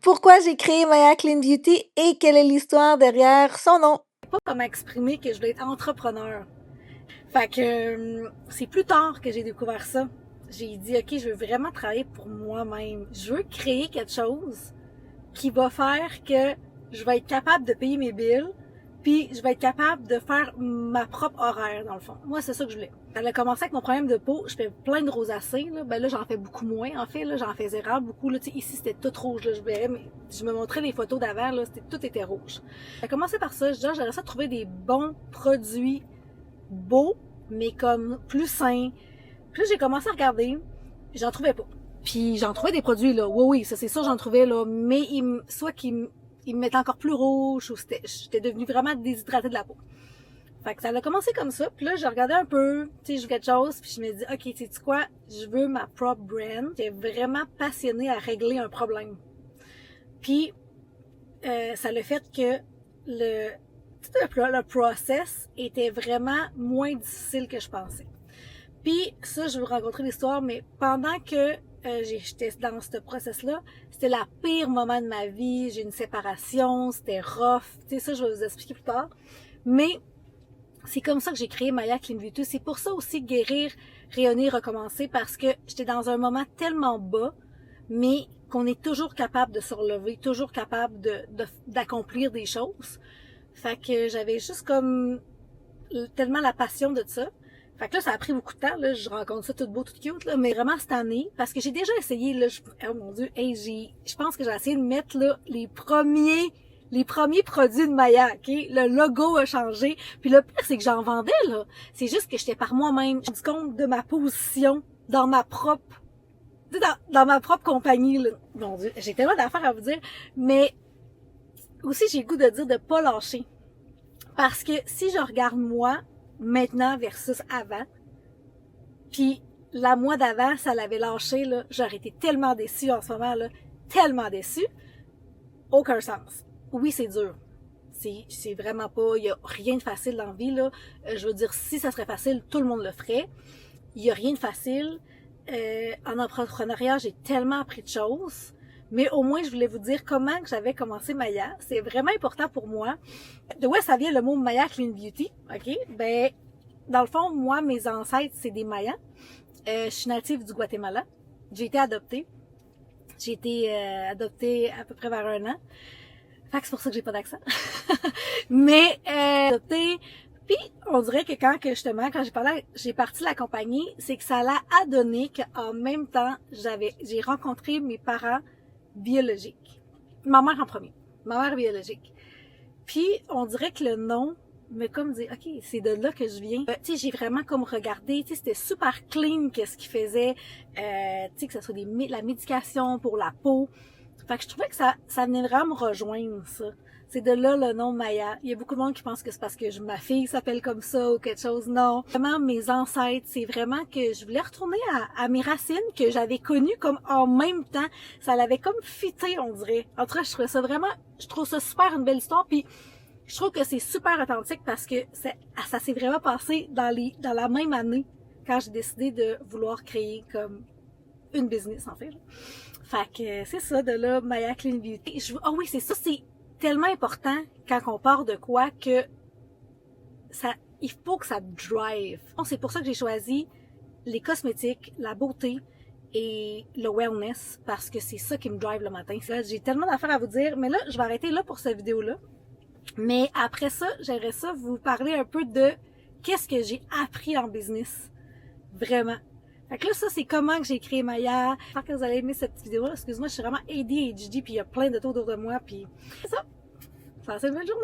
Pourquoi j'ai créé Maya Clean Beauty et quelle est l'histoire derrière son nom? Je sais pas comment exprimer que je voulais être entrepreneur. Fait que c'est plus tard que j'ai découvert ça. J'ai dit, OK, je veux vraiment travailler pour moi-même. Je veux créer quelque chose qui va faire que je vais être capable de payer mes bills, puis je vais être capable de faire ma propre horaire, dans le fond. Moi, c'est ça que je voulais. Elle a commencé avec mon problème de peau. Je fais plein de rosacées. Là. Ben là, j'en fais beaucoup moins. En fait, là, j'en faisais rare beaucoup. Là, ici, c'était tout rouge. Là. Je me montrais les photos d'avant. Là, tout était rouge. Elle a commencé par ça. Je disais, j'aimerais ça trouver des bons produits beaux, mais comme plus sains. Puis là, j'ai commencé à regarder. J'en trouvais pas. Puis j'en trouvais des produits, là. Oui, ça c'est sûr, j'en trouvais, là. Mais soit qu'ils me mettaient encore plus rouge ou j'étais devenue vraiment déshydratée de la peau. Fait que ça a commencé comme ça. Puis là, j'ai regardé un peu, tu sais, je veux quelque chose. Puis je me dis, OK, tu sais quoi? Je veux ma propre brand. J'étais vraiment passionnée à régler un problème. Puis, ça le fait que le process était vraiment moins difficile que je pensais. Puis ça, je veux rencontrer l'histoire, mais pendant que j'étais dans ce process-là, c'était la pire moment de ma vie. J'ai une séparation, c'était rough. Tu sais, ça, je vais vous expliquer plus tard. Mais c'est comme ça que j'ai créé Maya Clean Beauty. C'est pour ça aussi guérir, rayonner, recommencer, parce que j'étais dans un moment tellement bas, mais qu'on est toujours capable de se relever, toujours capable d'accomplir des choses. Fait que j'avais juste comme tellement la passion de ça. Fait que là, ça a pris beaucoup de temps, là, je rencontre ça tout beau, tout cute, là, mais vraiment cette année, parce que j'ai déjà essayé, là, oh mon Dieu, hey, je pense que j'ai essayé de mettre, là, les premiers produits de Maya, ok? Le logo a changé, puis le pire, c'est que j'en vendais, là. C'est juste que j'étais par moi-même, je me suis rendu compte de ma position dans ma propre, dans ma propre compagnie, là. Mon Dieu, j'ai tellement d'affaires à vous dire, mais aussi, j'ai le goût de dire de pas lâcher. Parce que si je regarde moi, maintenant versus avant, puis la mois d'avant, ça l'avait lâché, là, j'aurais été tellement déçue en ce moment, là, tellement déçue, aucun sens. Oui, c'est dur. C'est vraiment pas, il y a rien de facile dans la vie, là. Je veux dire, si ça serait facile, tout le monde le ferait. Il y a rien de facile. En entrepreneuriat, j'ai tellement appris de choses. Mais au moins, je voulais vous dire comment que j'avais commencé Maya. C'est vraiment important pour moi. De où ça vient le mot Maya Clean Beauty? OK? Ben, dans le fond, moi, mes ancêtres, c'est des Mayas. Je suis native du Guatemala. J'ai été adoptée. J'ai été adoptée à peu près vers 1 an. Fait que c'est pour ça que j'ai pas d'accent. Mais adoptée. Puis, on dirait que quand j'ai parti la compagnie, c'est que ça l'a donné qu'en même temps, j'ai rencontré mes parents biologiques. Ma mère en premier. Ma mère biologique. Puis, on dirait que le nom me comme dit, OK, c'est de là que je viens. Tu sais, j'ai vraiment comme regardé, tu sais, c'était super clean qu'est-ce qu'ils faisaient. Tu sais, que ce soit la médication pour la peau. Fait que je trouvais que ça venait vraiment me rejoindre, ça. C'est de là le nom Maya. Il y a beaucoup de monde qui pense que c'est parce que ma fille s'appelle comme ça ou quelque chose. Non. Vraiment, mes ancêtres, c'est vraiment que je voulais retourner à mes racines que j'avais connues comme en même temps. Ça l'avait comme fité, on dirait. En tout cas, je trouve ça super une belle histoire. Puis, je trouve que c'est super authentique parce que ça s'est vraiment passé dans la même année quand j'ai décidé de vouloir créer comme une business, en fait. Fait que c'est ça, de là, Maya Clean Beauty. Oui, c'est ça, c'est tellement important quand on part de quoi que il faut que ça drive. C'est pour ça que j'ai choisi les cosmétiques, la beauté et le wellness parce que c'est ça qui me drive le matin. J'ai tellement d'affaires à vous dire, mais là, je vais arrêter là pour cette vidéo-là. Mais après ça, j'aimerais ça vous parler un peu de qu'est-ce que j'ai appris en business. Vraiment. Fait que là, ça, c'est comment que j'ai créé Maya. J'espère que vous allez aimer cette petite vidéo-là. Excuse-moi, je suis vraiment ADHD, puis il y a plein de autour de moi, puis c'est ça. Passez une bonne journée!